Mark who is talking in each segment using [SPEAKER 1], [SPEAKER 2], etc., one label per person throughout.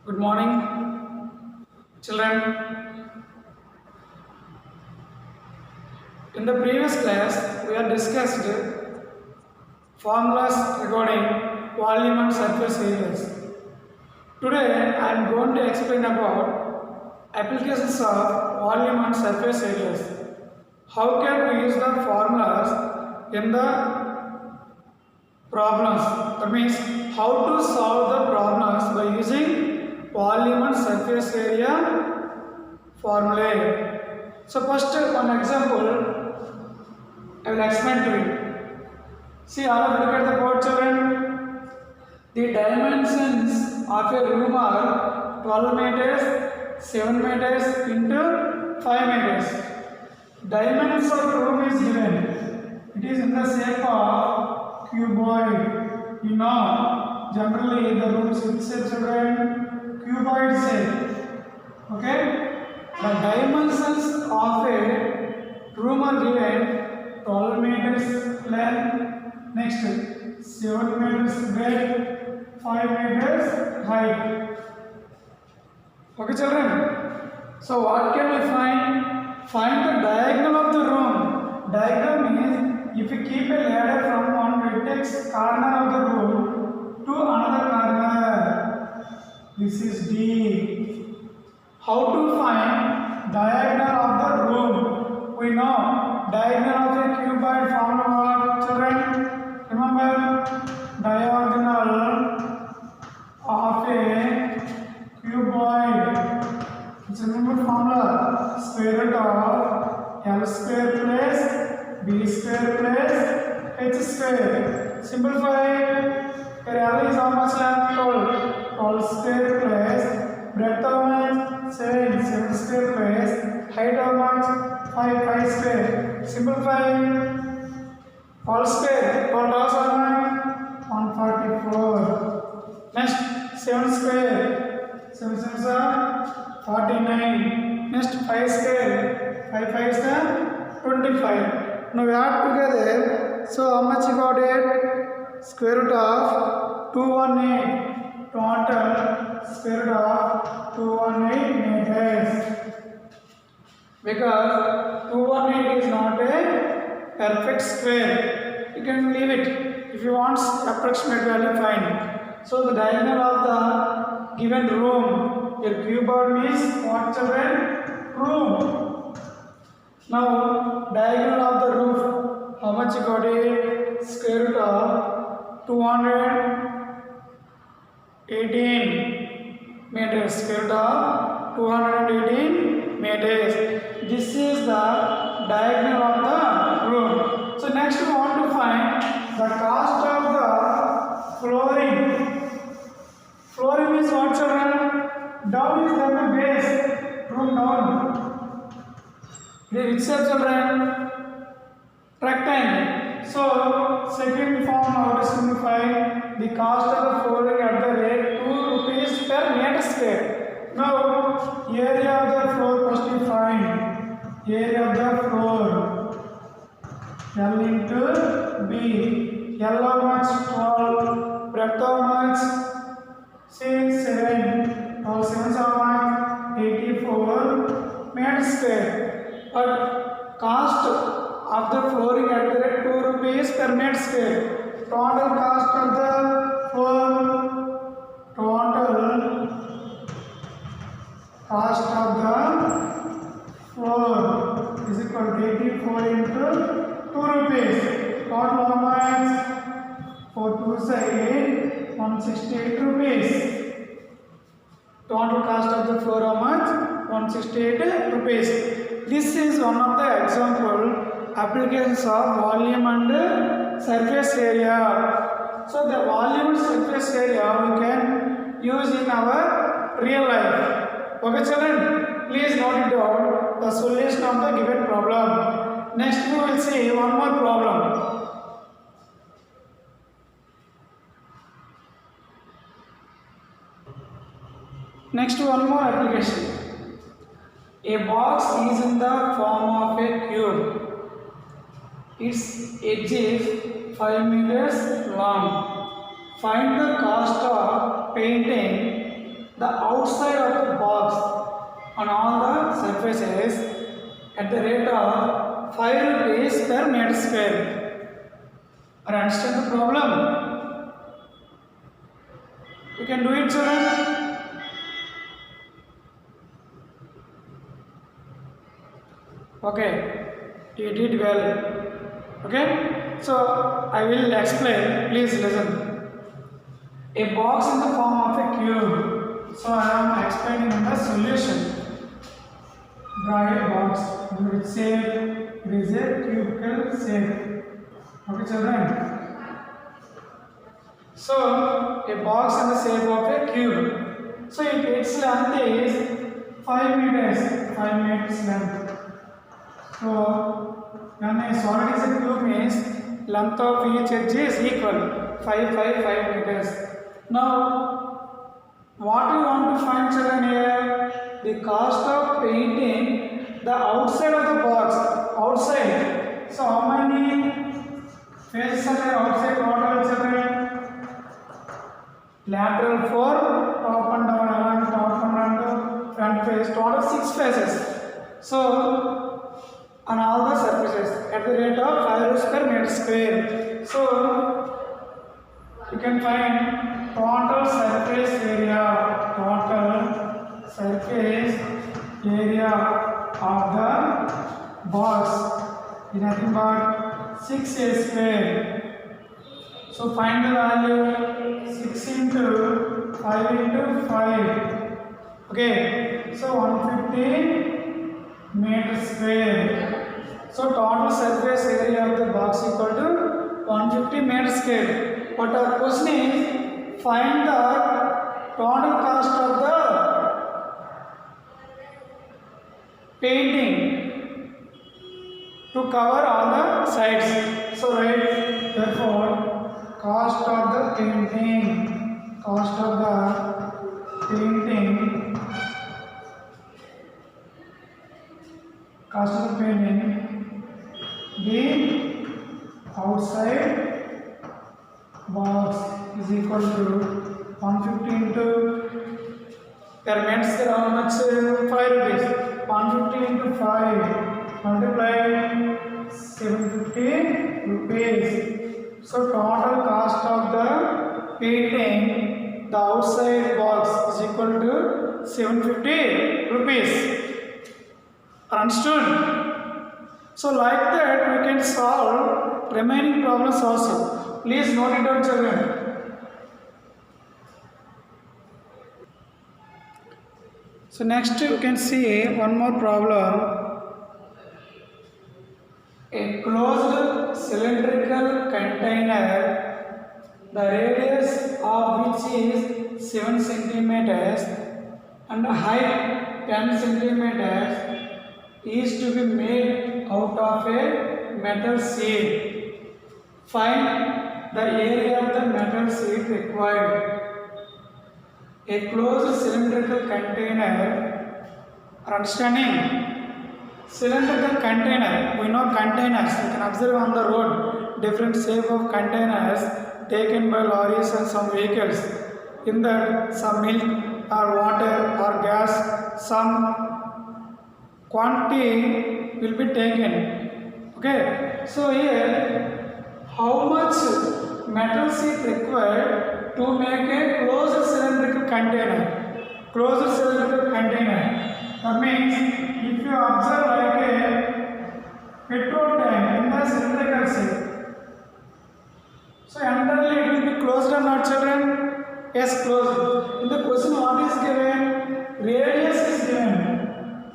[SPEAKER 1] Good morning, children. In the previous class, we have discussed formulas regarding volume and surface areas. Today, I am going to explain about applications of volume and surface areas. How can we use the formulas in the problems? That means how to solve the problems by using volume and surface area formulae. So first one example I will explain to you. See, all of you look at the board, children. The dimensions of a room are 12 meters, 7 meters into 5 meters. Dimensions of room is given. It is in the shape of cuboid. You know, generally the rooms which say, children, cuboid shape. Okay? The dimensions of a room are given 12 meters length, next 7 meters breadth, 5 meters height. Okay, children? So, what can we find? Find the diagonal of the room. Diagonal means if you keep a ladder from one vertex corner of the room to another corner. This is D. How to find diagonal of the room? We know diagonal of a cuboid formula what, children? Remember, diagonal of a cuboid. It's a remember formula. Square root of L square plus B square plus H square. Simplify. Here L is how much length? 12. 12 square plus breadth of much? 7. 7 square plus height of much? 5 square. Simplify. All square. 12 dollars how much? 144. Next 7 square. 7 sevens are 49. Next 5 square. 5 5 is 25. Now we add together. So how much you got it? Square root of 218. Total square root of 218 meters. Because 218 is not a perfect square. You can leave it. If you want approximate value, fine. So the diagonal of the given room, your cuboid means what, children? Room. Now diagonal of the roof, how much you got it? Square root of 218 meters. Square root of 218 meters. This is the diagonal of the room. So next we want to find the cost of the flooring. Flooring means what, children? Down is the base. Room down. Which shape, children? Rectangle. So second form how to simplify the cost of the flooring at the rate 2 rupees per meter square. Now area of the floor must be find. Area of the floor L into B. L how much? 12. Breadth how much? 6, 7. All 7 how much? 84 meters square. But cost of the flooring at the rate 2 rupees per meter square. Total cost of the floor. Total cost of the floor is equal to 84 into 2 rupees. Total how much? 4 2 8, 168 rupees. Total cost of the floor how much? 168 rupees. This is one of the example applications of volume and surface area. So the volume and surface area we can use in our real life. Okay, children, please note it down the solution of the given problem. Next we will see one more problem. Next one more application. A box is in the form of a cube. Its edge is 5 meters long. Find the cost of painting the outside of the box on all the surfaces at the rate of 5 rupees per meter square. Are you understand the problem? You can do it, children. Okay, you did well. Okay, so I will explain. Please listen. A box in the form of a cube. So I am explaining the solution. Draw a box with shape. It is a cubical shape. Okay, children. So a box in the shape of a cube. So its length is 5 meters. 5 meters length. So when a solid is a cube means length of each edge is equal 5 meters. Now what we want to find, children, here? The cost of painting the outside of the box. Outside. So how many faces are there outside total, children? Lateral 4, top and down, along top and down, front face, total 6 faces. So on all the surfaces at the rate of 5 rupees per meter square. So you can find total surface area. Total surface area of the box is nothing but 6a square. So find the value 6 into 5 into 5. Okay, so 150 meter square. So total surface area of the box equal to 150 meter square. But our question is find the total cost of the painting to cover all the sides. So write therefore cost of the painting. Cost of the painting. Cost of the painting. The outside box is equal to 150 into per meter square. How much? 5 rupees. 150 into 5 multiply 750 rupees. So total cost of the painting the outside box is equal to 750 rupees. Understood? So like that we can solve remaining problems also. Please note it down, children. So next you can see one more problem. A closed cylindrical container, the radius of which is 7 centimeters and the height 10 centimeters is to be made out of a metal sheet. Find the area of the metal sheet required. A closed cylindrical container. Understanding? Cylindrical container. We know containers. You can observe on the road different shape of containers taken by lorries and some vehicles. In that some milk or water or gas, some quantity will be taken. Okay, so here how much metal sheet required to make a closed cylindrical container? Closed cylindrical container. That means if you observe like a petrol tank in the cylindrical shape, so entirely it will be closed or not, children? Yes, closed. In the question what is given? Radius is given.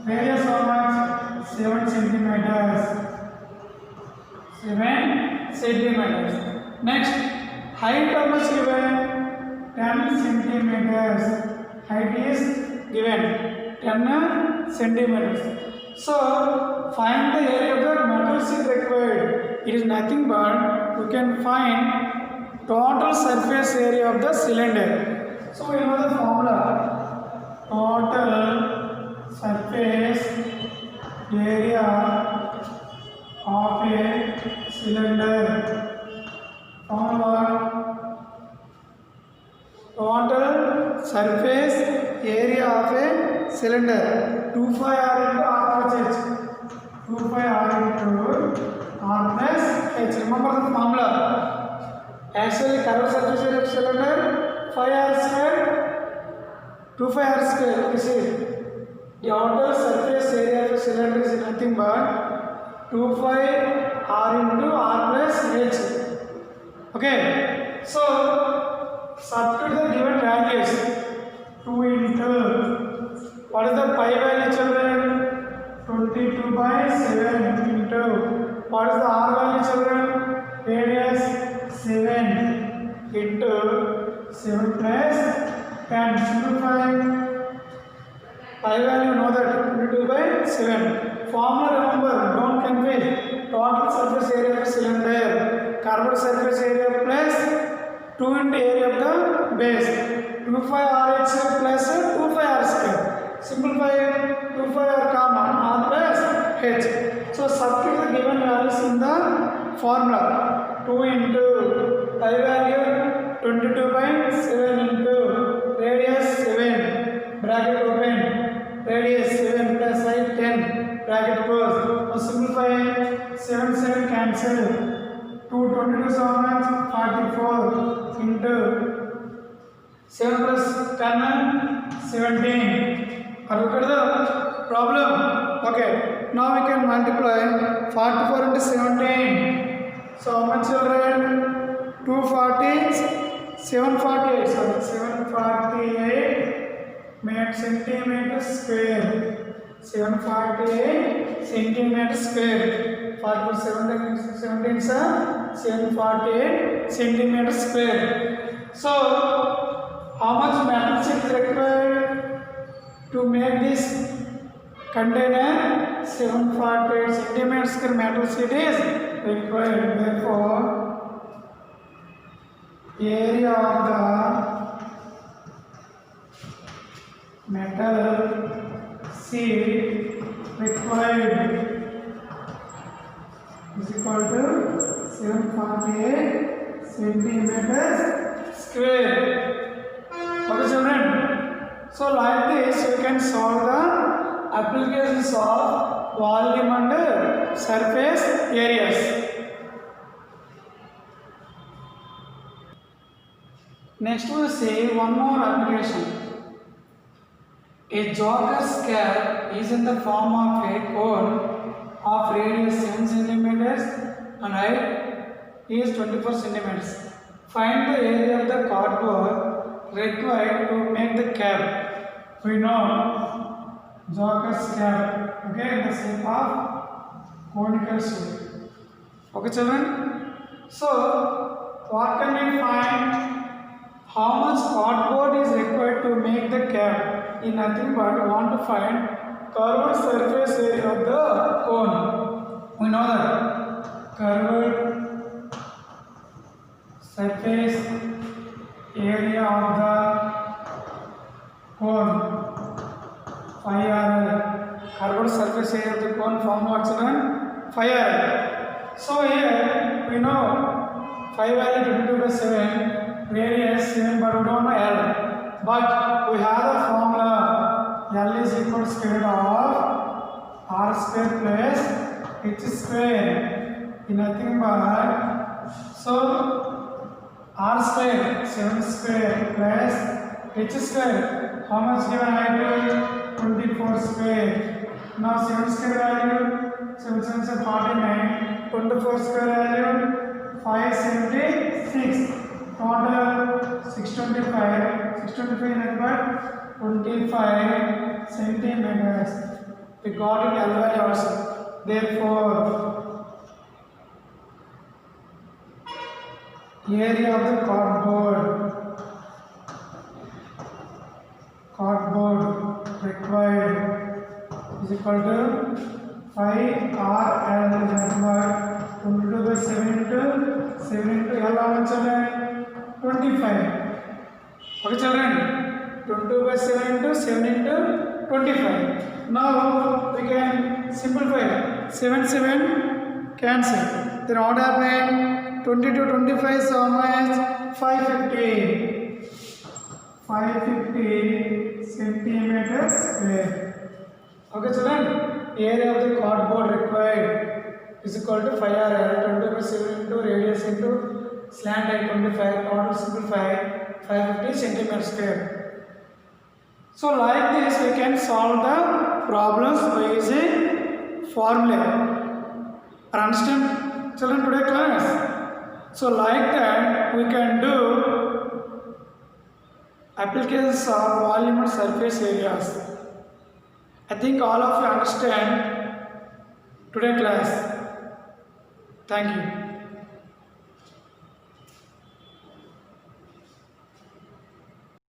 [SPEAKER 1] Radius how much? 7 centimeters. 7 centimeters. Next, height how much given? 10 centimeters. Height is given 10 centimeters. So find the area of the metal sheet required. It is nothing but we can find total surface area of the cylinder. So we know the formula. Total surface area of a cylinder. Formula total surface area of a cylinder 25R into R plus H. 25R into R plus H. Remember the formula. Actually, curved surface area of cylinder 5R square, 25R square. You see, the outer surface area of a cylinder is nothing but 25R into R plus H. Okay, so substitute the given values. 2 into what is the pi value, children? 22 by 7 into what is the R value, children? Radius 7 into 7 plus 10. Simplify. Pi value know that 22 by 7. Formula remember, don't confuse. Total surface area of cylinder, curved surface area plus 2 into area of the base. 25RH plus 25R square. Simplify 25R common, R plus H. So substitute the given values in the formula. 2 into pi value 22 by 7 into radius 7 bracket open, radius 7 plus I 10 bracket close. Now simplify 7 cancel. 2 22 is how much? 44 into 7 plus 10 17. Are you got the problem? Okay. Now we can multiply 44 into 17. So how much, children? 240, 748. Sorry, 748 made centimeters square. 748 centimeters square. 44 17 is 748 centimeters square. So how much metal sheet is required to make this container? 748 centimeters square metal sheet is required. Therefore, area of the metal sheet required is equal to 748 centimeters square. Okay, children. So like this, you can solve the applications of volume and surface areas. Next we will see one more application. A joker's cap is in the form of a cone of radius 7 centimeters and height is 24 centimeters. Find the area of the cardboard required to make the cap. We know joker's cap, okay, in the shape of conical shape. Okay, children. So, what can we find? How much cardboard is required to make the cap? In nothing but we want to find curved surface area of the cone. We know that curved surface area of the cone 5R. Curved surface area of the cone form what, children? 5R. So here we know 5 value 22 by 7. Radius 7, but we don't know L. But we have the formula L is equal to square root of R square plus H square. In nothing but so R square 7 square plus H square. How much given height? 24 square. Now 7 square value 7 7 is 49. 24 square value 576. Total 625. 625 is about 25 centimeters. We got it L value also. Therefore, area of the cardboard required is equal to 5RL is 22 by 7 into 7 into L how much? 25. Okay, children. 22 by 7 into 7 into 25. Now we can simplify. 7 cancel. Then what happened? 22 25 so much 550. 550 centimeters square. Okay, children. Area of the cardboard required is equal to 5 r 20 into radius into slant height 25. Order simplify 550 centimeters square. So like this, we can solve the problems by using formula. Understand, children, today class? So like that, we can do applications of volume and surface areas. I think all of you understand today class. Thank you.